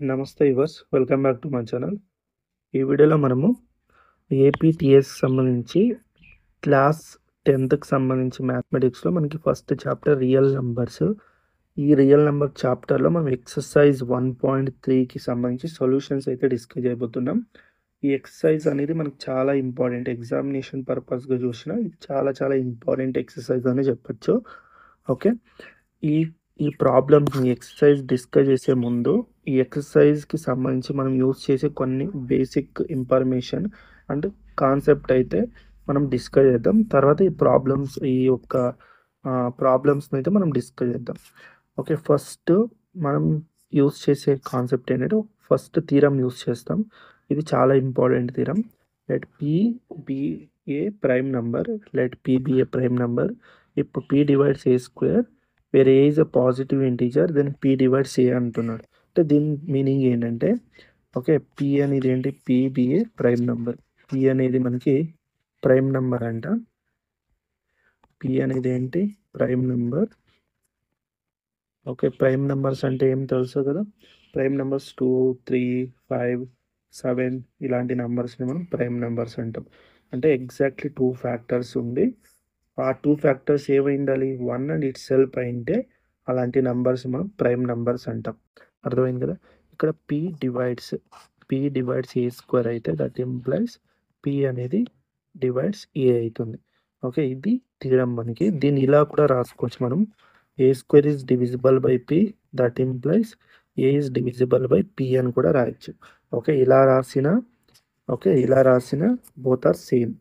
నమస్తే yours welcome back to my channel. ఈ వీడియోలో మనము ఏపీటీఎస్ సంబంధించి క్లాస్ 10థ్‌కి సంబంధించి మ్యాథమెటిక్స్‌లో మనకి ఫస్ట్ చాప్టర్ రియల్ నంబర్స్. ఈ రియల్ నంబర్ చాప్టర్‌లో మనం ఎక్సర్సైజ్ 1.3కి సంబంధించి సొల్యూషన్స్ అయితే డిస్కస్ చేయబోతున్నాం. ఈ ఎక్సర్సైజ్ అనేది మనకు చాలా ఇంపార్టెంట్. ఎగ్జామినేషన్ పర్పస్‌గా చూసినా ఇది చాలా చాలా ఇంపార్టెంట్ ఎక్సర్సైజ్ అనే చెప్పొచ్చు. ఓకే. ఈ ఈ ప్రాబ్లమ్స్‌ని ఎక్సర్సైజ్ డిస్కస్ చేసే ముందు ఈ ఎక్సర్సైజ్‌కి సంబంధించి మనం యూజ్ చేసే కొన్ని బేసిక్ ఇన్ఫర్మేషన్ అండ్ కాన్సెప్ట్ అయితే మనం డిస్కస్ చేద్దాం. తర్వాత ఈ ప్రాబ్లమ్స్‌ని అయితే మనం డిస్కస్ చేద్దాం. ఓకే. ఫస్ట్ మనం యూజ్ చేసే కాన్సెప్ట్ ఏంటంటే ఫస్ట్ థీరమ్ యూజ్ చేస్తాం. ఇది చాలా important theorem. Let P be a prime number. Let P be a prime number. If P divides A square where A is a positive integer then P divides A అంటున్నాడు. అంటే దీని meaning ఏంటంటే okay, P అనేది ఏంటి? P be a prime number. P అనేది మనకి prime number అంట. P అనేది ఏంటి? Prime number. Okay. Prime numbers అంటే ఏం తెలుసు కదా? ప్రైమ్ నెంబర్స్ 2, 3, 5, 7 ఇలాంటి నెంబర్స్ని మనం ప్రైమ్ నెంబర్స్ అంటాం. అంటే ఎగ్జాక్ట్లీ 2 ఫ్యాక్టర్స్ ఉండి ఆ 2 ఫ్యాక్టర్స్ ఏమై ఉండాలి? 1 అండ్ ఇట్ సెల్ఫ్ అయింటే అలాంటి నెంబర్స్ మనం ప్రైమ్ నెంబర్స్ అంటాం. అర్థమైంది కదా? ఇక్కడ P డివైడ్స్ ఏ స్క్వేర్ అయితే దట్ ఇంప్లైస్ P అనేది డివైడ్స్ ఏ అవుతుంది. ఓకే. ఇది థీరమ్ మనకి. దీన్ని ఇలా కూడా రాసుకోవచ్చు మనం. A square is divisible by P that implies A is divisible by P అని కూడా రాయొచ్చు. ఓకే. ఇలా రాసిన బోత్ ఆర్ సేమ్.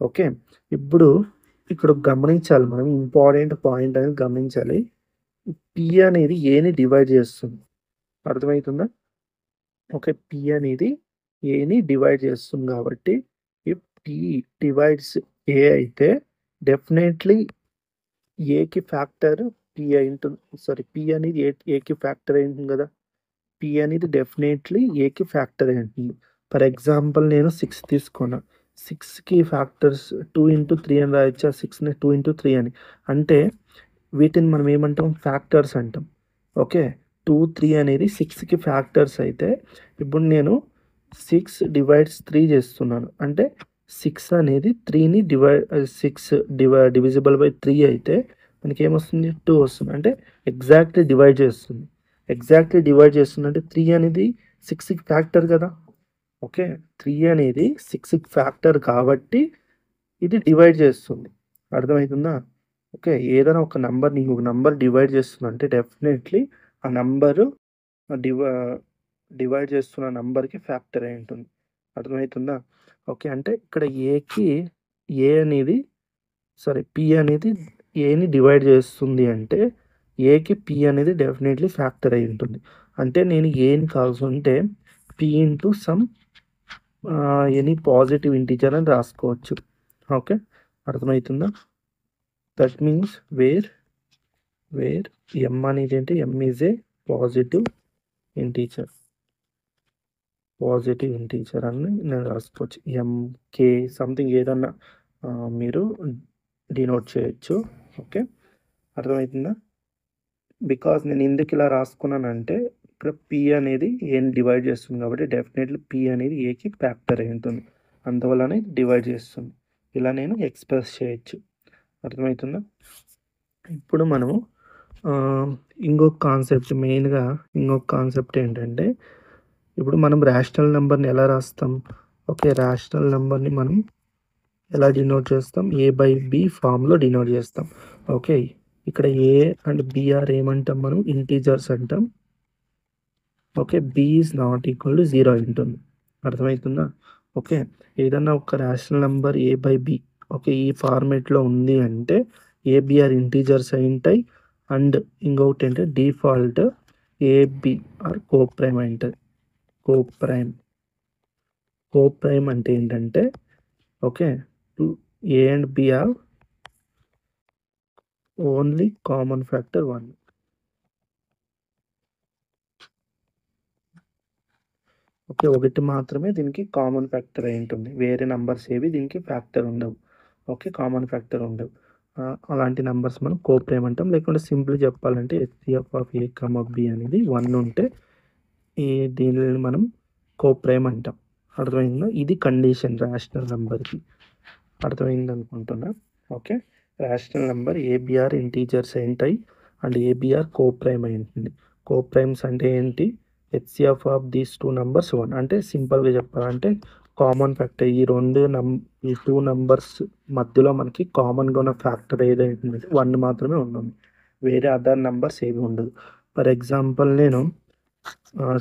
ఓకే. ఇప్పుడు ఇక్కడ గమనించాలి, మనం ఇంపార్టెంట్ పాయింట్ అనేది గమనించాలి. P అనేది ఏని డివైడ్ చేస్తుంది. అర్థమవుతుందా? ఓకే. P అనేది ఏని డివైడ్ చేస్తుంది కాబట్టి ఇఫ్ P డివైడ్స్ ఏ అయితే డెఫినెట్లీ ఏకి ఫ్యాక్టర్ P అయింటుంది. P అనేది ఏకి ఫ్యాక్టర్ అయింటుంది కదా. P అనేది డెఫినెట్లీ ఏకి ఫ్యాక్టర్ అయింటుంది. ఫర్ ఎగ్జాంపుల్ నేను 6 తీసుకున్నా. 6కి ఫ్యాక్టర్స్ 2 ఇంటూ 3 అని రాయొచ్చా? 6ని 2 ఇంటూ 3 అని. అంటే వీటిని మనం ఏమంటాం? ఫ్యాక్టర్స్ అంటాం. ఓకే. 2, 3 అనేది 6కి ఫ్యాక్టర్స్ అయితే ఇప్పుడు నేను 6 డివైడ్స్ 3 చేస్తున్నాను. అంటే 6 అనేది 3ని డివిజిబుల్ బై 3 అయితే మనకేమొస్తుంది? 2 వస్తుంది. అంటే ఎగ్జాక్ట్లీ డివైడ్ చేస్తుంది. అంటే 3 అనేది 6కి ఫ్యాక్టర్ కదా. ఓకే. 3 అనేది 6కి ఫ్యాక్టర్ కాబట్టి ఇది డివైడ్ చేస్తుంది. అర్థమవుతుందా? ఓకే. ఏదైనా ఒక నంబర్‌ని ఇంకొక నంబర్ డివైడ్ చేస్తుందంటే డెఫినెట్లీ ఆ నంబరు డివైడ్ చేస్తున్న నంబర్‌కి ఫ్యాక్టర్ అయి ఉంటుంది. అర్థమవుతుందా? ఓకే. అంటే ఇక్కడ P అనేది ఏని డివైడ్ చేస్తుంది అంటే ఏకి P అనేది డెఫినెట్లీ ఫ్యాక్టర్ అయి ఉంటుంది. అంటే నేను ఏని కావాల్సుంటే P into some any positive integer అని రాసుకోవచ్చు. ఓకే. అర్థమవుతుందా? దట్ మీన్స్ వేర్ M అనేది ఏంటి? M is a positive integer అని నేను రాసుకోవచ్చు. MK సంథింగ్ ఏదన్నా మీరు డినోట్ చేయొచ్చు. ఓకే. అర్థమవుతుందా? బికాజ్ నేను ఎందుకు ఇలా రాసుకున్నానంటే ఇక్కడ P అనేది ఏని డివైడ్ చేస్తుంది కాబట్టి డెఫినెట్లీ P అనేది ఏకి ఫ్యాక్టర్ అయి ఉంటుంది. అందువల్లనే డివైడ్ చేస్తుంది. ఇలా నేను ఎక్స్‌ప్రెస్ చేయొచ్చు. అర్థమవుతుందా? ఇప్పుడు మనము ఇంకొక కాన్సెప్ట్ ఏంటంటే ఇప్పుడు మనం రేషనల్ నెంబర్‌ని ఎలా రాస్తాం? ఓకే. రేషనల్ నెంబర్‌ని మనం ఎలా డినోట్ చేస్తాం? A/B ఫార్మ్‌లో డినోట్ చేస్తాం. ఓకే. ఇక్కడ A అండ్ B ఆర్ ఏమంటాం మనం? ఇంటిజర్స్ అంటాం. Okay. B is not equal to 0 ఉంటుంది. అర్థమవుతుందా? ఓకే. ఏదన్నా ఒక రేషనల్ నెంబర్ A/B ఓకే. ఈ ఫార్మాట్‌లో ఉంది అంటే AB ఆర్ ఇంటిజర్స్ అయి ఉంటాయి. అండ్ ఇంకొకటి ఏంటంటే డిఫాల్ట్ AB ఆర్ కోప్రైమ్ అయి ఉంటది. కోప్రైమ్ అంటే ఏంటంటే okay. A and B are only common factor 1. Okay. ఒకటి మాత్రమే దీనికి కామన్ ఫ్యాక్టర్ అయి ఉంటుంది. వేరే నంబర్స్ ఏవి దీనికి ఫ్యాక్టర్ ఉండవు. ఓకే. కామన్ ఫ్యాక్టర్ ఉండవు. అలాంటి నంబర్స్ మనం కోప్రైమ్ అంటాం. లేకుంటే సింపుల్ చెప్పాలంటే HCF ఆఫ్ A, B అనేది 1 ఉంటే దీనిని మనం కోప్రైమ్ అంటాం. అర్థమైందా? ఇది కండిషన్ రేషనల్ నెంబర్కి. అర్థమైంది అనుకుంటున్నా. Okay, rational number a b are integers ఏంటాయి అండ్ ఏబిఆర్ కోప్రైమ్ అయింది. కోప్రైమ్స్ అంటే ఏంటి? HCF of these two numbers 1. అంటే సింపుల్గా చెప్పాలంటే కామన్ ఫ్యాక్టర్ ఈ టూ నంబర్స్ మధ్యలో మనకి కామన్గా ఉన్న ఫ్యాక్టర్ ఏదైతే 1 మాత్రమే ఉంటుంది. వేరే అదర్ నంబర్స్ ఏమి ఉండదు. ఫర్ ఎగ్జాంపుల్ నేను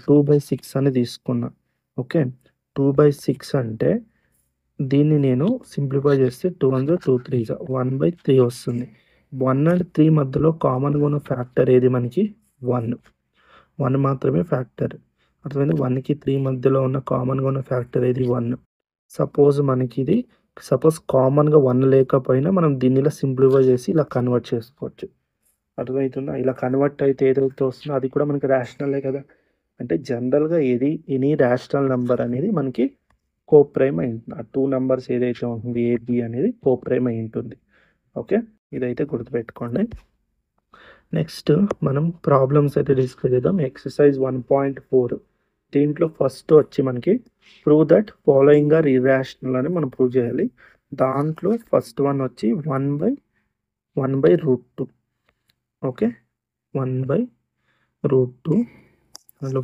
2/6 అని తీసుకున్నా. ఓకే, 2/6 అంటే దీన్ని నేను సింప్లిఫై చేస్తే 2 2 3 1/3 వస్తుంది. 1 అండ్ 3 మధ్యలో కామన్గా ఉన్న ఫ్యాక్టర్ ఏది మనకి? 1 మాత్రమే ఫ్యాక్టర్. అర్థమైంది? 1కి 3 మధ్యలో ఉన్న కామన్గా ఉన్న ఫ్యాక్టర్ ఏది? 1. సపోజ్ కామన్గా 1 లేకపోయినా మనం దీన్ని ఇలా సింప్లిఫై చేసి ఇలా కన్వర్ట్ చేసుకోవచ్చు. అర్థమవుతుందా? ఇలా కన్వర్ట్ అయితే ఏదైతే వస్తుందో అది కూడా మనకి రేషనలే కదా. అంటే జనరల్గా ఎనీ రేషనల్ నెంబర్ అనేది మనకి కోప్రైమ్ అయి ఉంటుంది. ఆ టూ నెంబర్స్ ఏదైతే ఉంటుంది ఏబి అనేది కోప్రైమ్ అయి ఉంటుంది. ఓకే, ఇదైతే గుర్తుపెట్టుకోండి. నెక్స్ట్ మనం ప్రాబ్లమ్స్ అయితే డిస్కస్ చేద్దాం. ఎక్సర్సైజ్ 1.4. దీంట్లో ఫస్ట్ వచ్చి మనకి prove that following are irrational అని మనం ప్రూవ్ చేయాలి. దాంట్లో ఫస్ట్ వన్ వచ్చి 1/√2. ఓకే, 1/√2. అందులో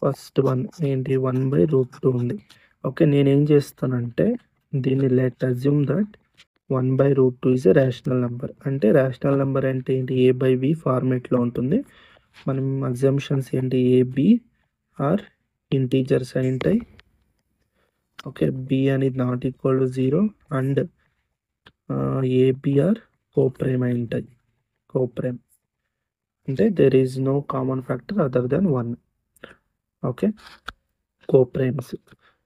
ఫస్ట్ వన్ ఏంటి? 1/√2 ఉంది. ఓకే, నేనేం చేస్తానంటే దీన్ని let assume that 1/√2 is a rational number. అంటే రేషనల్ నెంబర్ అంటే ఏంటి? A/B ఫార్మేట్లో ఉంటుంది. మనం అజంప్షన్స్ ఏంటి? AB ఆర్ ఇంటీజర్స్ అయింటాయి. ఓకే, B అనేది not equal to 0 and AB are coprime అయింటాయి. కోప్రైమ్ అంటే there is no common factor other than 1. Okay, coprimes.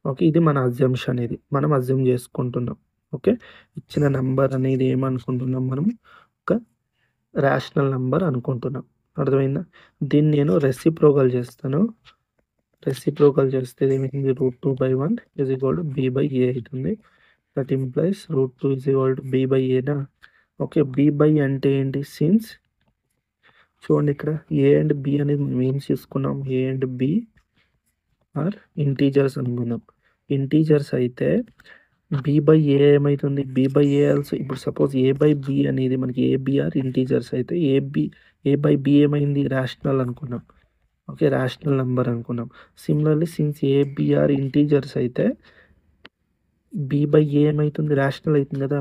Okay, ఇది మన అజంప్షన్. ఇది మనం అజ్యూమ్ చేసుకుంటున్నాం. ఓకే, ఇచ్చిన నెంబర్ అనేది ఏమనుకుంటున్నాం మనం? ఒక రేషనల్ నెంబర్ అనుకుంటున్నాం. అర్థమైందా? దీన్ని నేను రెసిప్రోకల్ చేస్తాను. రెసిప్రోకల్ చేస్తే ఏమైంది? √2/1 = B/A అవుతుంది. That implies √2 = B/Aనా? ఓకే, B/A అంటే ఏంటి? సిన్స్ చూడండి ఇక్కడ A అండ్ B అనేది మనం ఏం తీసుకున్నాం? A and B are integers అనుకుందాం. ఇంటీజర్స్ అయితే B/A ఏమవుతుంది? B/A also. ఇప్పుడు సపోజ్ A/B అనేది మనకి ABR ఇంటీజర్స్ అయితే A/B ఏమైంది? రేషనల్ అనుకున్నాం. ఓకే, రేషనల్ నెంబర్ అనుకున్నాం. సిమిలర్లీ సిన్స్ ABR ఇంటీజర్స్ అయితే B/A ఏమవుతుంది? రేషనల్ అవుతుంది కదా.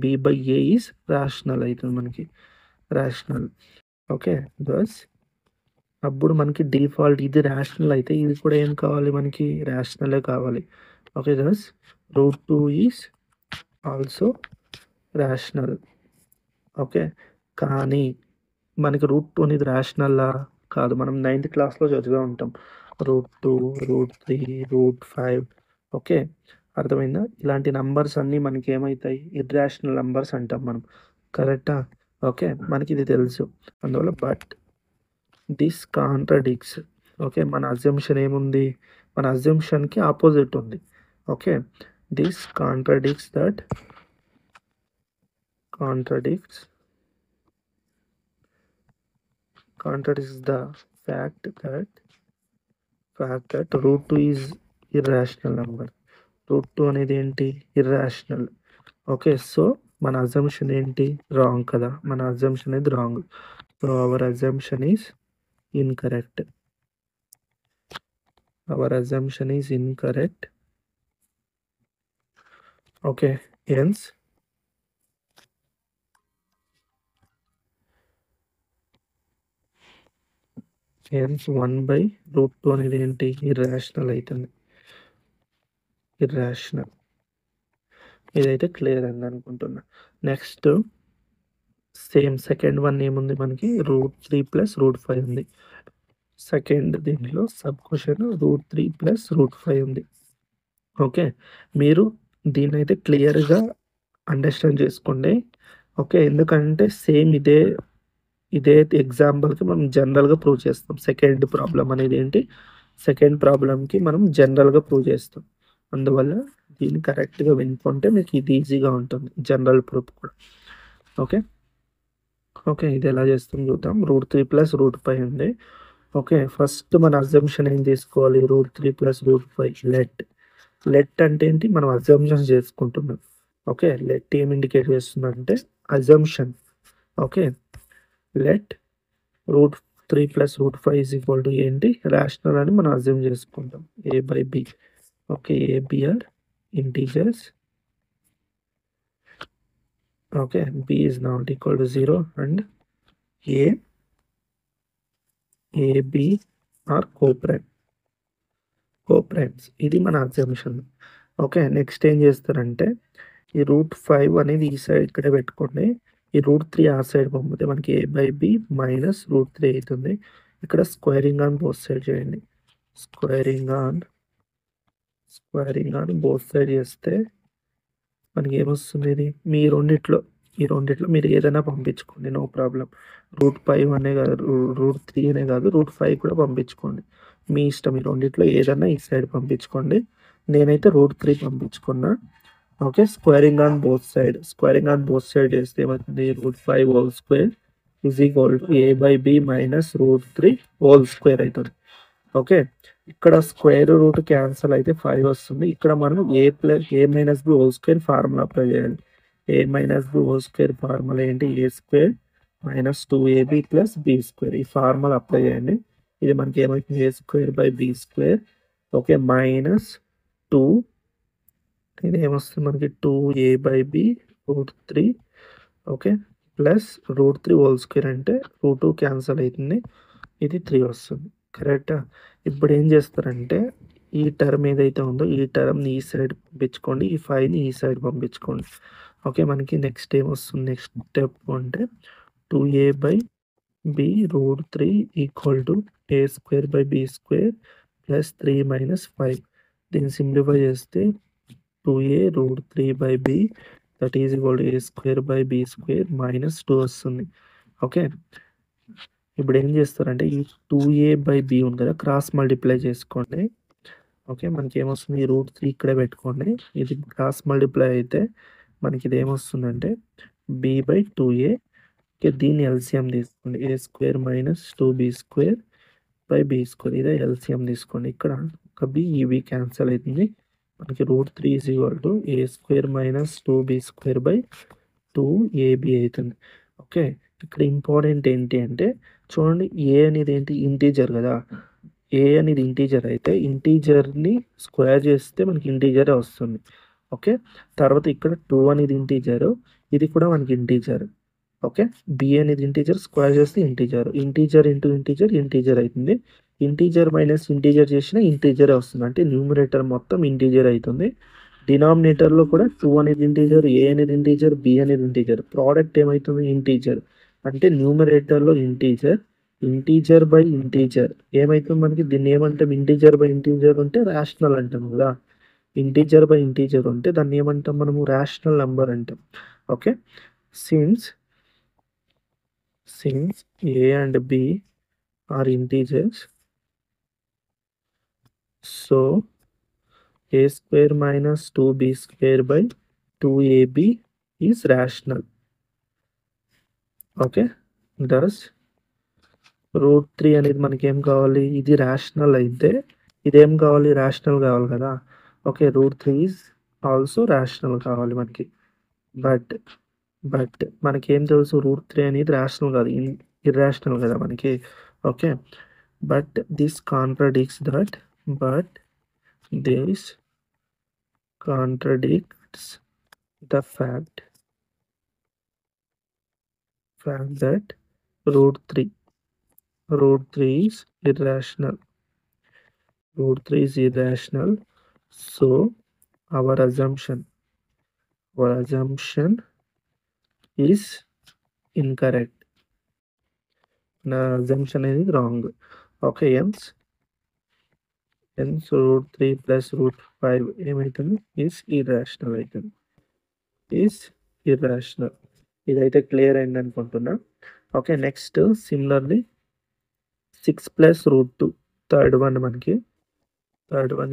B/A ఈజ్ రేషనల్ అవుతుంది మనకి. రేషనల్. ఓకే, దస్ అప్పుడు మనకి డిఫాల్ట్ ఇది రేషనల్ అయితే ఇది కూడా ఏం కావాలి మనకి? రేషనలే కావాలి. Okay, thus √2 is also rational. Okay, కానీ మనకి √2 అనేది రేషనల్లా? కాదు. మనం 9th క్లాస్లో చదివే ఉంటాం √2, √3, √5. ఓకే, అర్థమైందా? ఇలాంటి నంబర్స్ అన్నీ మనకి ఏమవుతాయి? ఇర్రాషనల్ నంబర్స్ అంటాం మనం. కరెక్టా? ఓకే, మనకి ఇది తెలుసు. అందువల్ల బట్ దిస్ కాంట్రడిక్ట్స్. ఓకే, మన అజంప్షన్ ఏముంది? మన అజంప్షన్కి ఆపోజిట్ ఉంది. Okay, this contradicts the fact that √2 is irrational number. √2 అనేది ఏంటి? ఇర్రాషనల్. ఓకే, సో మన అజంప్షన్ ఏంటి? రాంగ్ కదా. మన అజంప్షన్ అనేది wrong. So our assumption is incorrect. Okay, hence 1/√2 అనేది ఏంటి? ఇర్రాషనల్ అవుతుంది. ఇర్రాషనల్. ఇదైతే క్లియర్ అయింది అనుకుంటున్నా. నెక్స్ట్ సేమ్ సెకండ్ వన్ ఏముంది మనకి? √3 + √5 ఉంది. సెకండ్ దీంట్లో సబ్ క్వశ్చన్ √3 + √5 ఉంది. ఓకే, మీరు దీన్ని అయితే క్లియర్గా అండర్స్టాండ్ చేసుకోండి. ఓకే, ఎందుకంటే సేమ్ ఇదే ఎగ్జాంపుల్కి మనం జనరల్గా ప్రూవ్ చేస్తాం. సెకండ్ ప్రాబ్లం అనేది ఏంటి? సెకండ్ ప్రాబ్లంకి మనం జనరల్గా ప్రూవ్ చేస్తాం. అందువల్ల దీన్ని కరెక్ట్గా వినుకుంటే మీకు ఇది ఈజీగా ఉంటుంది, జనరల్ ప్రూఫ్ కూడా. Okay, okay. ఇది ఎలా చేస్తాం చూద్దాం. √3 + √5 ఉంది. ఓకే. ఫస్ట్ మన అజంప్షన్ ఏం తీసుకోవాలి? √3 + √5 లెట్ అంటే ఏంటి? మనం అజంప్షన్ చేసుకుంటున్నాం. ఓకే. లెట్ ఏం ఇండికేట్ చేస్తుందంటే అజంప్షన్. ఓకే. లెట్ √3 + √5 ఏంటి? రాషనల్ అని మనం అజ్యూమ్ చేసుకుంటాం. a/b. Okay. a/b are integers. Okay. b is not equal to 0 and ab are coprimes. ఇది మన అజంప్షన్. ఓకే. నెక్స్ట్ ఏం చేస్తారంటే ఈ √5 అనేది ఈ సైడ్ ఇక్కడే పెట్టుకోండి. ఈ √3 ఆ సైడ్ పంపితే మనకి a/b మైనస్ √3 అవుతుంది. ఇక్కడ స్క్వేరింగ్ ఆన్ బోత్ సైడ్ చేయండి. స్క్వేరింగ్ ఆన్ బోత్ సైడ్ చేస్తే మనకి ఏమొస్తుంది? ఇది ఈ రెండిట్లో మీరు ఏదైనా పంపించుకోండి. No problem. √5 అనే కాదు, √3 అనే కాదు, √5 కూడా పంపించుకోండి. మీ ఇష్టం. ఈ రెండిట్లో ఏదైనా ఈ సైడ్ పంపించుకోండి. నేనైతే √3 పంపించుకున్నా. Okay. Squaring on both side చేస్తే ఏమవుతుంది? √5² a/b మైనస్ √3² అవుతుంది. ఓకే. ఇక్కడ స్క్వేర్ రూట్ క్యాన్సల్ అయితే 5 వస్తుంది. ఇక్కడ మనం a - b² ఫార్ములా అప్లై చేయాలి. a - b² ఫార్ములా ఏంటి? a² - 2ab + b². ఈ ఫార్ములా అప్లై చేయండి. ఇది మనకి ఏమవుతుంది? a²/b². ఓకే. -2 ఇది ఏమొస్తుంది మనకి? 2a/b √3. ఓకే. ప్లస్ √3² అంటే √2 క్యాన్సల్ అవుతుంది. ఇది 3 వస్తుంది. కరెక్టా? ఇప్పుడు ఏం చేస్తారంటే ఈ టర్మ్ ఏదైతే ఉందో ఈ టర్మ్‌ని ఈ సైడ్ పంపించుకోండి. ఈ 5ని ఈ సైడ్ పంపించుకోండి. ఓకే. మనకి నెక్స్ట్ ఏమొస్తుంది? నెక్స్ట్ స్టెప్ అంటే 2a/b √3 = a²/b² + 3 - 5. దీన్ని సింప్లిఫై చేస్తే 2a √3/b that is equal to a²/b² - 2 వస్తుంది. ఓకే. ఇప్పుడు ఏం చేస్తారంటే ఈ 2a/b ఉంది కదా, క్రాస్ మల్టిప్లై చేసుకోండి. ఓకే. మనకి ఏమొస్తుంది? ఈ √3 ఇక్కడే పెట్టుకోండి. ఇది క్రాస్ మల్టిప్లై అయితే మనకి ఇది ఏమొస్తుందంటే b/2a. ఓకే. దీన్ని ఎల్సిఎం తీసుకోండి. a² - 2b²/b². ఇదే ఎల్సిఎం తీసుకోండి. ఇక్కడ ఒక b, ఈ b క్యాన్సల్ అవుతుంది. మనకి √3 = a² - 2b²/2ab అవుతుంది. ఓకే. ఇక్కడ ఇంపార్టెంట్ ఏంటి అంటే చూడండి, a అనేది ఏంటి? ఇంటీజర్ కదా. a అనేది ఇంటీజర్ అయితే ఇంటీజర్‌ని స్క్వేర్ చేస్తే మనకి ఇంటీజరే వస్తుంది. ఓకే. తర్వాత ఇక్కడ 2 అనేది ఇంటీజర్. ఇది కూడా మనకి ఇంటీజర్. ఓకే. b అనేది ఇంటీజర్, స్క్వేర్ చేస్తే ఇంటీజర్. ఇంటీజర్ ఇంటూ ఇంటీజర్ అవుతుంది. ఇంటీజర్ మైనస్ ఇంటీజర్ చేసినా ఇంటీజరే వస్తుంది. అంటే న్యూమరేటర్ మొత్తం ఇంటీజర్ అవుతుంది. డినామినేటర్‌లో కూడా 2 అనేది ఇంటీజర్, a అనేది ఇంటీజర్, b అనేది ఇంటీజర్. ప్రోడక్ట్ ఏమైతుంది? ఇంటీజర్. అంటే న్యూమరేటర్‌లో ఇంటీజర్ ఏమైతుంది మనకి? దీన్ని ఏమంటాం? ఇంటీజర్ బై ఇంటీజర్ ఉంటే రాషనల్ అంటాం కదా. ఇంటీజర్ బై ఇంటీజర్ ఉంటే దాన్ని ఏమంటాం మనము? రాషనల్ నంబర్ అంటాం. Okay. Since a and b are integers, so a² - 2b²/2ab is rational. Okay. thus √3 అనేది మనకి ఏం కావాలి? ఇది రాషనల్ అయితే ఇదేం కావాలి? రాషనల్ కావాలి కదా. ఓకే. √3 ఈజ్ ఆల్సో రాషనల్ కావాలి మనకి. బట్ మనకేం తెలుసు? √3 అనేది రాషనల్ కాదు, ఇర్రాషనల్ కదా మనకి. Okay. But this contradicts the fact that √3 is irrational. So our assumption is incorrect. నా assumption అనేది wrong. ఓకే. hence √3 + √5 ఏమైతుంది? is irrational అవుతుంది. ఇదైతే క్లియర్ అయింది అనుకుంటున్నా. Okay. Next similarly 6 + √2 third one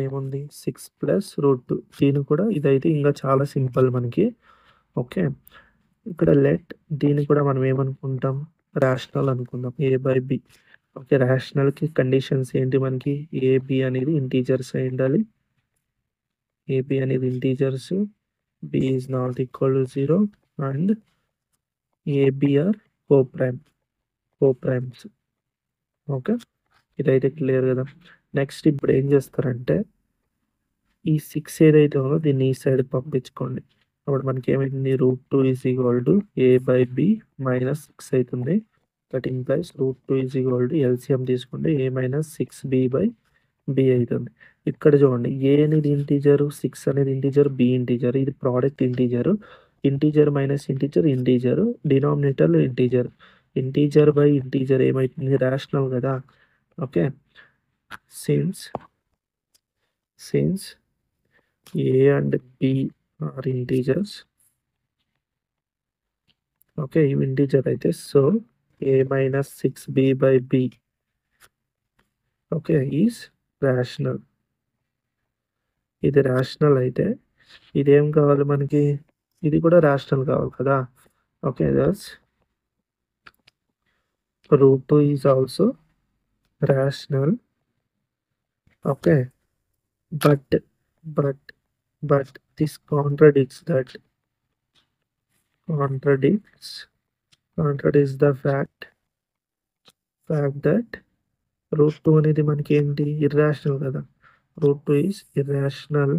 ఏముంది? 6 + √2. దీని కూడా ఇదైతే ఇంకా చాలా సింపుల్ మనకి. ఓకే. ఇక్కడ లెట్ దీన్ని కూడా మనం ఏమనుకుంటాం, రేషనల్ అనుకుందాం, a/b. ఓకే, రేషనల్కి కండిషన్స్ ఏంటి మనకి, ab అనేది ఇంటీజర్స్ అయి ఉండాలి, ab అనేది integers, b is not equal to 0 and ab are coprimes. Okay, ఇదైతే క్లియర్ కదా. నెక్స్ట్ ఇప్పుడు ఏం చేస్తారంటే ఈ 6 ఏదైతే ఉందో దీన్ని ఈ సైడ్ పంపించుకోండి. అప్పుడు మనకి ఏమైంది, √2 is equal to a/b minus 6 అవుతుంది. That implies √2 is equal to LCM తీసుకుంటే a మైనస్ 6b/b అవుతుంది. ఇక్కడ చూడండి, a అనేది ఇంటీజర్, 6 అనేది ఇంటీజర్, b ఇంటీజర్, ఇది product integer, integer minus integer, denominator integer, integer by integer ఏమైతుంది, రేషనల్ కదా. Okay, since a and b are integers. Okay, ఇవి ఇంటీజర్ అయితే so a minus 6b/b okay is rational. ఇది rational అయితే ఇదేం కావాలి మనకి, ఇది కూడా రేషనల్ కావాలి కదా. Okay, that's √2 is also rational. Okay, but this contradicts the fact that √2 అనేది మనకి ఏంటి, ఇర్రాషనల్ కదా. √2 is irrational.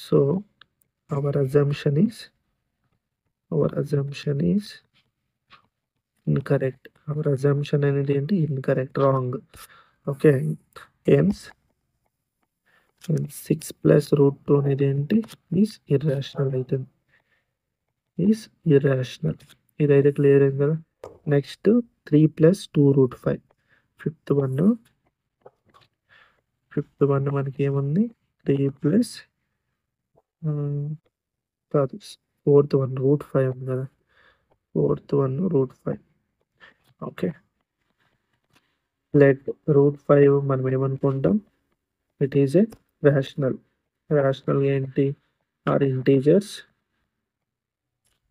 So our assumption is incorrect. our assumption అనేది ఏంటి, incorrect, wrong. Okay, hence 6 plus √2 అనేది ఏంటి, ఈజ్ ఇర్రాషనల్ అవుతుంది, ఇదైతే క్లియర్ అయింది కదా. నెక్స్ట్ 3 ప్లస్ 2√5, ఫిఫ్త్ వన్ మనకి ఏముంది, 3 ప్లస్ కాదు, ఫోర్త్ వన్ √5 ఉంది కదా, ఫోర్త్ వన్ √5. ఓకే, లెట్ √5 మనం ఏమనుకుంటాం, ఇట్ ఈజ్ ఏ రేషనల్ ఏంటి, are integers.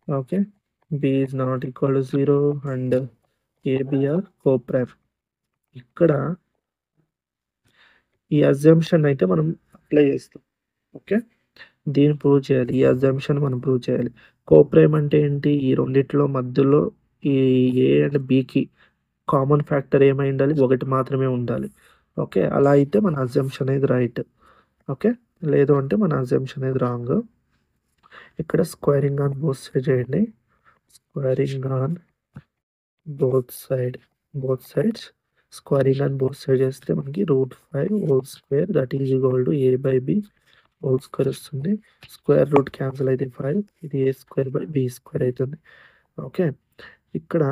Okay, b is not equal to 0 and ab are coprime. ఇక్కడ ఈ అజంప్షన్ అయితే మనం అప్లై చేస్తాం. ఓకే, దీన్ని ప్రూవ్ చేయాలి, ఈ అజంప్షన్ మనం ప్రూవ్ చేయాలి. కోప్రైమ్ అంటే ఏంటి, ఈ రెండిట్లో మధ్యలో ఈ a అండ్ bకి కామన్ ఫ్యాక్టర్ ఏమై ఉండాలి, ఒకటి మాత్రమే ఉండాలి. ఓకే, అలా అయితే మన అజంప్షన్ అనేది రైట్. ఓకే, లేదు అంటే మన అజంప్షన్ అనేది రాంగ్. ఇక్కడ స్క్వేరింగ్ ఆన్ బోత్ సైడ్ చేయండి, squaring on both sides squaring on both side చేస్తే మనకి √5 whole square that is equal to a/b whole square వస్తుంది. స్క్వేర్ రూట్ క్యాన్సిల్ అయితే 5, ఇది a²/b² అవుతుంది. ఓకే, ఇక్కడ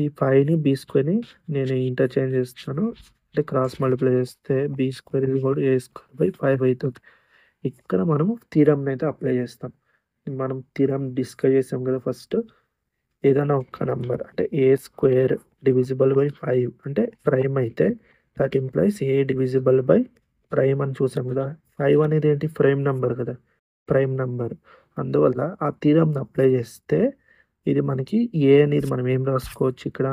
ఈ 5ని b² నేను ఇంటర్చేంజ్ చేస్తాను, అంటే క్రాస్ మల్టిప్లై చేస్తే b² a²/5 అవుతుంది. ఇక్కడ మనము థీరమ్ని అయితే అప్లై చేస్తాం. మనం థీరమ్ డిస్కస్ చేసాం కదా. ఫస్ట్ ఏదైనా ఒక్క నంబర్ అంటే a² డివిజిబుల్ బై 5 అంటే ప్రైమ్ అయితే that implies a divisible by prime అని చూసాం కదా. 5 అనేది ఏంటి, ప్రైమ్ నెంబర్ కదా, అందువల్ల ఆ థీరమ్ని అప్లై చేస్తే ఇది మనకి a అనేది మనం ఏం రాసుకోవచ్చు, ఇక్కడ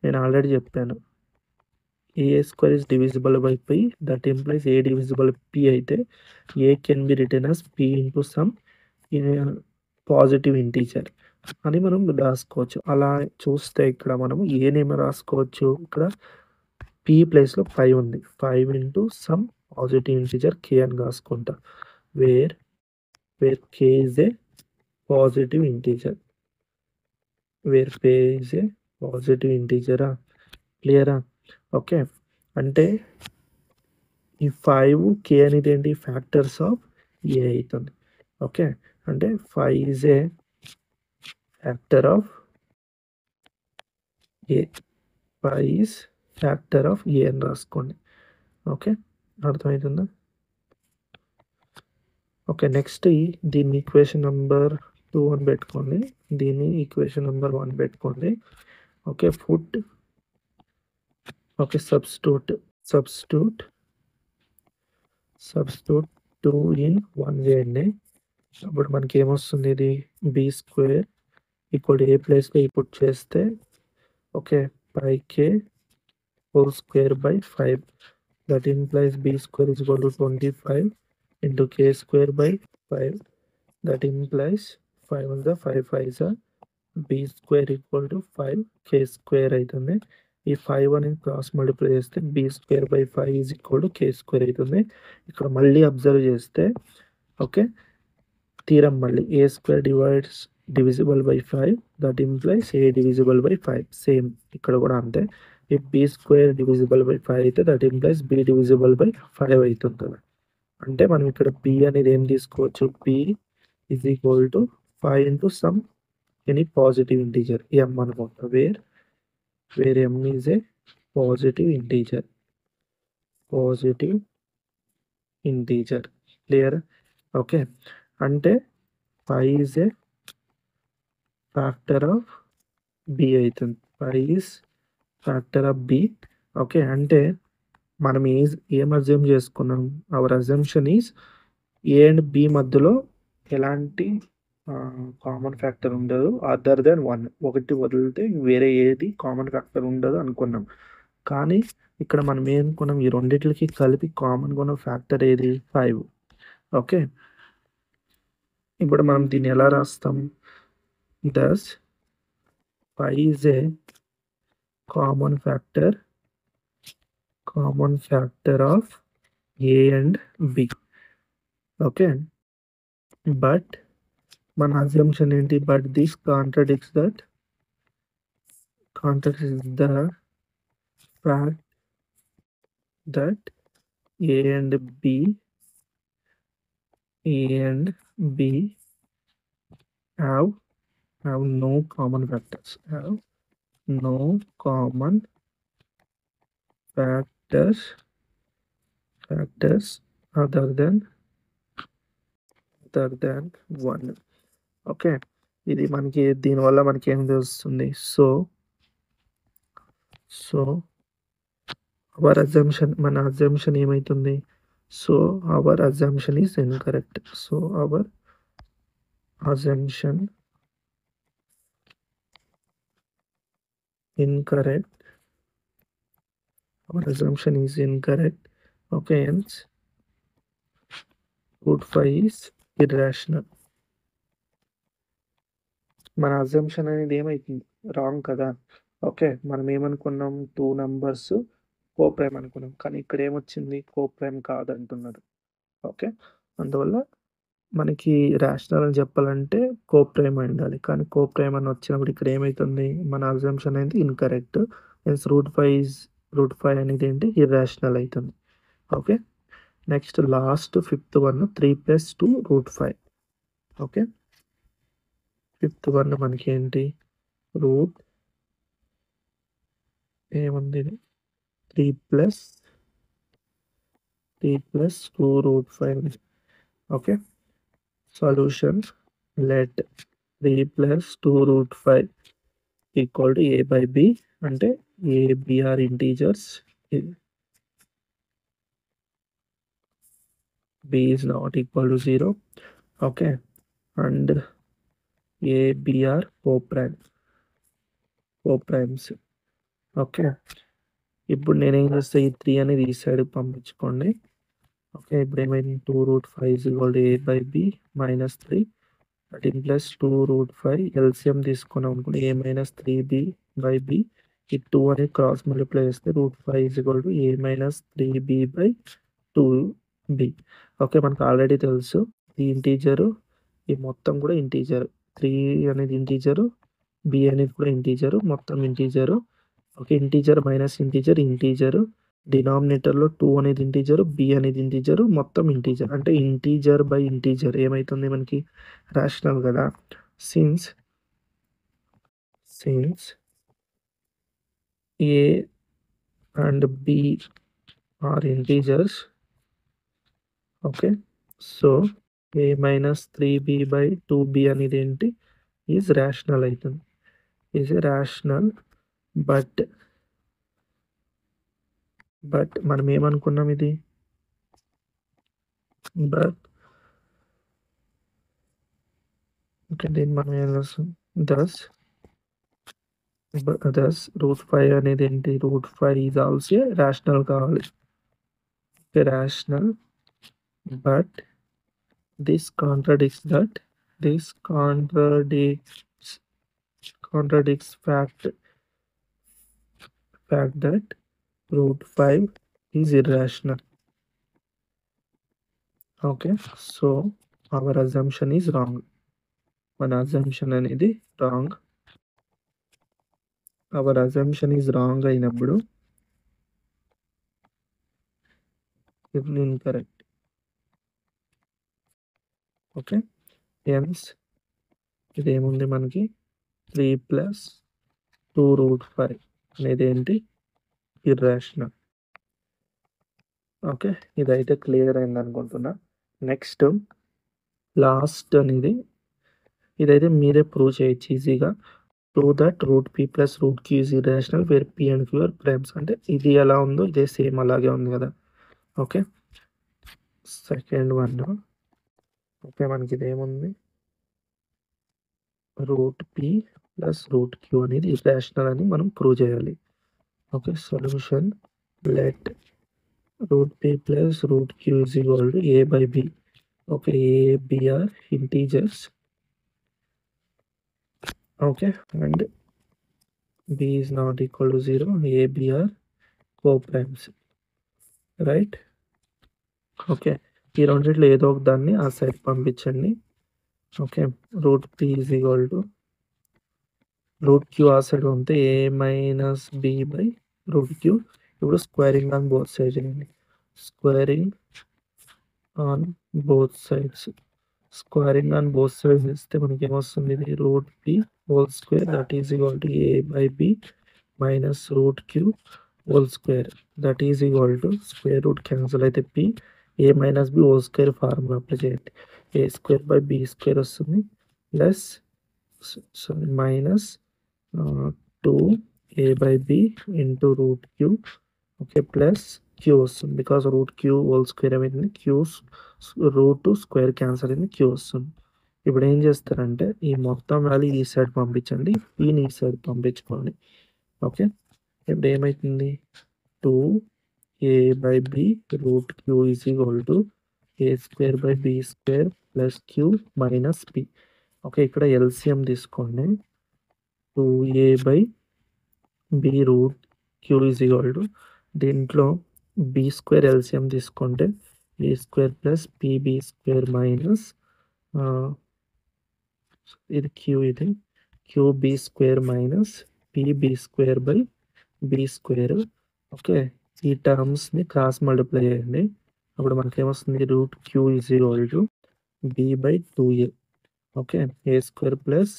నేను ఆల్రెడీ చెప్పాను, a² is divisible by p, that implies a divisible p అయితే a can be written as p into some positive integer అని మనం రాసుకోవచ్చు. అలా చూస్తే ఇక్కడ మనము ఏనేమో రాసుకోవచ్చు, ఇక్కడ p ప్లేస్లో 5 ఉంది, 5 into some positive integer k అని రాసుకుంటా, where k is a positive ఇంటీజరా, క్లియరా. ఓకే, అంటే ఈ 5k అనేది ఏంటి, ఫ్యాక్టర్స్ ఆఫ్ a అవుతుంది. ఓకే, అంటే 5 is a factor of a, 5 is factor of a అని రాసుకోండి. ఓకే, అర్థమవుతుందా. ఓకే, నెక్స్ట్ దీన్ని ఈక్వేషన్ నెంబర్ 2 అని పెట్టుకోండి, దీన్ని ఈక్వేషన్ నెంబర్ 1 పెట్టుకోండి. ఓకే, ఫుడ్ ఓకే సబ్స్టిట్యూట్ 2 in 1 చేయండి. అప్పుడు మనకి ఏమొస్తుంది ఇది బి స్క్వేర్ ఈక్వల్ ఏ ప్లేస్లో పుట్ చేస్తే okay 5k whole square by 5. That implies b square is equal to 25 into k square by 5. That implies 5 on the 5 5 is a b square equal to 5 k square అవుతుంది. ఈ 5 అనేది cross multiply చేస్తే b square by 5 is equal to k square అవుతుంది. ఇక్కడ మళ్ళీ observe చేస్తే okay theorem మళ్ళీ a square divides divisible by 5 that implies a divisible by 5 same ఇక్కడ కూడా అంతే if b square divisible by 5 అయితే that implies b divisible by 5 అవుతుంది. అంటే మనం ఇక్కడ b అనేది ఏం తీసుకోవచ్చు p is equal to 5 into some any positive integer m అనుకుంటా where m is a positive integer clear okay అంటే 5 is a factor of b అవుతుంది 5 is factor of b okay అంటే మనం ఏం అజ్యూమ్ చేసుకున్నాం our assumption is A and B మధ్యలో ఎలాంటి common factor ఉండదు అదర్ దెన్ 1 ఒకటి వదిలితే వేరే ఏది కామన్ ఫ్యాక్టర్ ఉండదు అనుకున్నాం కానీ ఇక్కడ మనం ఏమనుకున్నాం ఈ రెండిట్లకి కలిపి కామన్గా ఉన్న ఫ్యాక్టర్ ఏది 5 ఓకే ఇప్పుడు మనం దీన్ని ఎలా రాస్తాం thus 5 is a common factor of a and b okay but మన అజంప్షన్ ఏంటి but this contradicts the fact that a and b have no common factors other than 1 okay ఇది మనకి దీనివల్ల మనకి ఏం తెలుస్తుంది సో అవర్ అజంప్షన్ మన assumption ఏమైతుంది so our assumption is incorrect so our assumption is incorrect okay hence root 5 is irrational మన assumption అనేది ఏమైతుంది రాంగ్ కదా ఓకే మనం ఏమనుకున్నాం 2 నంబర్స్ కోప్రైమ్ అనుకున్నాం కానీ ఇక్కడ ఏమొచ్చింది కోప్రైమ్ కాదంటున్నారు ఓకే అందువల్ల మనకి రేషనల్ అని చెప్పాలంటే కోప్రైమ్ ఉండాలి కానీ కోప్రైమ్ అని వచ్చినప్పుడు ఇక్కడ ఏమైతుంది మన అజంప్షన్ అనేది ఇన్కరెక్ట్ మీన్స్ రూట్ 5 అనేది ఏంటి ఇర్రాషనల్ అవుతుంది okay next last fifth one 3 + 2 √5 okay fifth one మనకి ఏంటి రూట్ ఏముంది 3 + 2 √5 okay solution let 3 + 2 √5 equal to a by b అంటే a b are integers b is not equal to 0 okay and a b are co-primes okay ఇప్పుడు నేనేం చేస్తే ఈ 3 అనేది ఈ సైడ్ పంపించుకోండి ఓకే ఇప్పుడు ఏమైంది 2 √5 is equal to a by b minus 3 that implies 2 √5 LCM తీసుకున్నాం అనుకోండి a minus 3b by b ఈ 2 అనేది క్రాస్ మల్టిప్లై చేస్తే √5 is equal to a minus 3b by 2b okay మనకు ఆల్రెడీ తెలుసు ఈ ఇంటీజరు ఈ మొత్తం కూడా ఇంటీజర్ 3 అనేది ఇంటీజరు b అనేది కూడా ఇంటీజరు మొత్తం integer okay integer minus integer డినామినేటర్లో 2 అనేది ఇంటీజరు b అనేది ఇంటీజరు మొత్తం ఇంటీజర్ అంటే ఇంటీజర్ బై ఇంటీజర్ ఏమైతుంది మనకి రేషనల్ కదా since a and b are integers okay so a minus 3b by 2b అనేది ఏంటి ఈజ్ రేషనల్ అవుతుంది ఈజ్ రేషనల్ బట్ మనం ఏమనుకున్నాం ఇది బట్ ఓకే, దీన్ని మనం ఏం రాస్తాం? దస్ రూట్ 5 అనేది ఏంటి? రూట్ 5 ఈజ్ ఆల్సో రేషనల్ కావాలి. Rational, but this contradicts fact that root 5 is irrational. Okay, so our assumption is wrong. మన assumption అనేది wrong. Our assumption is wrong అయినప్పుడు ఇది incorrect. ఓకే, hence ఇదేముంది మనకి 3 + 2 రూట్ 5 అనేది ఏంటి? ఇర్రాషనల్. ఓకే, ఇదైతే clear అయింది అనుకుంటున్నా. నెక్స్ట్ లాస్ట్ అనేది ఇదైతే మీరే ప్రూవ్ చేయొచ్చు ఈజీగా. Prove that root p plus root q is irrational where p and q are primes. అంటే ఇది ఎలా ఉందో ఇదే సేమ్ అలాగే ఉంది కదా. Okay, second one. ఓకే, మనకి ఇదేముంది? Root p plus root q అనేది ఇర్రాషనల్ అని మనం ప్రూవ్ చేయాలి. Okay, solution let root p plus root q is equal to a by b. Okay, a b are integers. Okay, and b is not equal to 0. a b are co-primes, right? Okay, ఈ రెండిట్లో ఏదో ఒక దాన్ని ఆ side పంపించండి. ఓకే, root p is equal to root q ఆ side ఉంటే a minus b by root q. ఇప్పుడు స్క్వేరింగ్ ఆన్ బోత్ సైడ్స్ చేయండి. Squaring on both sides. Squaring on both sides ఇస్తే మనకి ఏమొస్తుంది? ఇది root p whole square that is equal to a by b minus root q whole square that is equal to square root cancel అయితే p a minus b whole square formula apply చేయండి. a square by b square వస్తుంది plus minus 2a by b into root q. Okay, plus q వస్తుంది because root q whole square ఏమైంది? q root square cancel అయింది, q వస్తుంది. ఇప్పుడు ఏం చేస్తారంటే ఈ మొత్తం వాల్యూ ఈ సైడ్ పంపించండి, pని ఈ సైడ్ పంపించుకోండి. ఓకే, ఇప్పుడు ఏమవుతుంది? 2a by b root q is equal to a square by b square plus q minus p. Okay, ఇక్కడ ఎల్సిఎం తీసుకోండి. 2a by b root q is equal to దీంట్లో b square LCM తీసుకుంటే a square plus pb square minus ఇది q, ఇది qb square minus pb square by b square. Okay, ఈ టర్మ్స్ని cross multiply చేయండి. అప్పుడు మనకి ఏమొస్తుంది? Root q is equal to b by 2a. Okay, a square plus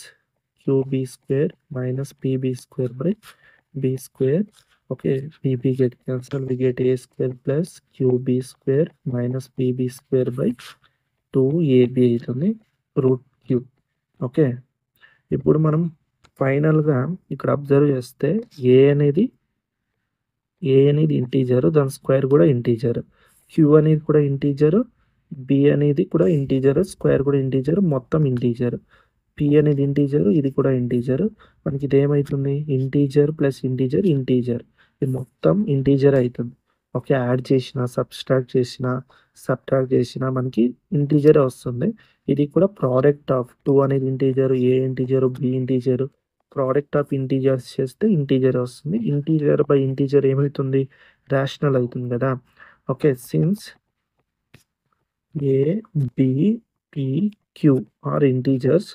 qb square minus pb square by b square. Okay, pb get cancel, we get a square plus qb square minus pb square by 2ab అవుతుంది route q. Okay, ఇప్పుడు మనం ఫైనల్గా ఇక్కడ observe చేస్తే a అనేది integer, దాని square కూడా integer, q అనేది కూడా ఇంటీజర్, b అనేది కూడా ఇంటీజర్, స్క్వేర్ కూడా ఇంటీజర్, మొత్తం ఇంటీజర్. p అనేది ఇంటీజర్, ఇది కూడా ఇంటీజర్. మనకి ఇది ఏమవుతుంది? ఇంటీజర్ ప్లస్ ఇంటీజర్ ఇంటీజర్, ఇది మొత్తం ఇంటీజర్ అవుతుంది. ఓకే, యాడ్ చేసిన సబ్ట్రాక్ట్ చేసిన మనకి ఇంటీజర్ వస్తుంది. ఇది కూడా ప్రోడక్ట్ ఆఫ్ 2 అనేది integer, a integer, b integer, product of integers చేస్తే ఇంటీజర్ వస్తుంది. ఇంటీజర్ బై ఇంటీజర్ ఏమవుతుంది? రేషనల్ అవుతుంది కదా. Okay, since a b p q are integers.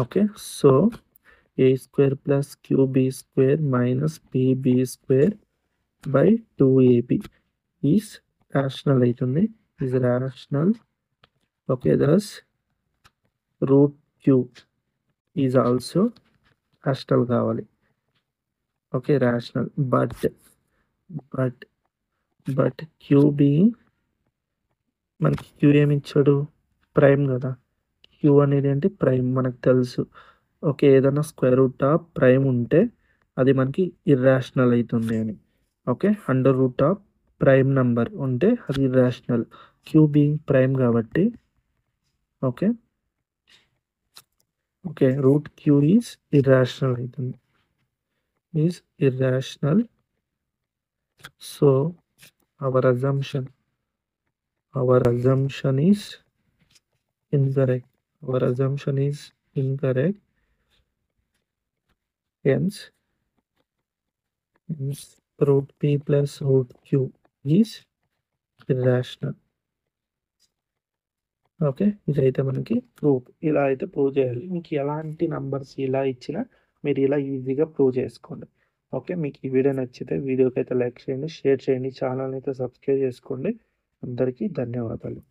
Okay, so a square plus qb square minus pb square by 2ab is rational అవుతుంది, is rational. Okay, thus root q is also rational కావాలి. Okay, rational, but qb మనకి q ఏమి ఇచ్చాడు? Prime కదా. q అనేది ఏంటి? Prime, మనకు తెలుసు. ఓకే, ఏదైనా స్క్వేర్ రూట్ ఆఫ్ ప్రైమ్ ఉంటే అది మనకి ఇర్రాషనల్ అవుతుంది అని. Okay, under root of prime number ఉంటే అది ఇర్రాషనల్. q బీయింగ్ ప్రైమ్ కాబట్టి okay okay. Root q is irrational అయితుంది. Is irrational. So our assumption is incorrect. Our assumption is incorrect. Hence root p plus root q is irrational. Okay. ఇదైతే మనకి proof. ఇలా అయితే prove చేయాలి. మీకు ఎలాంటి numbers ఇలా ఇచ్చినా మీరు ఇలా ఈజీగా ప్రూవ్ చేసుకోండి. ఓకే. మీకు ఈ వీడియో నచ్చితే వీడియోకైతే లైక్ చేయండి, షేర్ చేయండి, ఛానల్‌ని అయితే సబ్స్క్రైబ్ చేసుకోండి. అందరికీ ధన్యవాదాలు.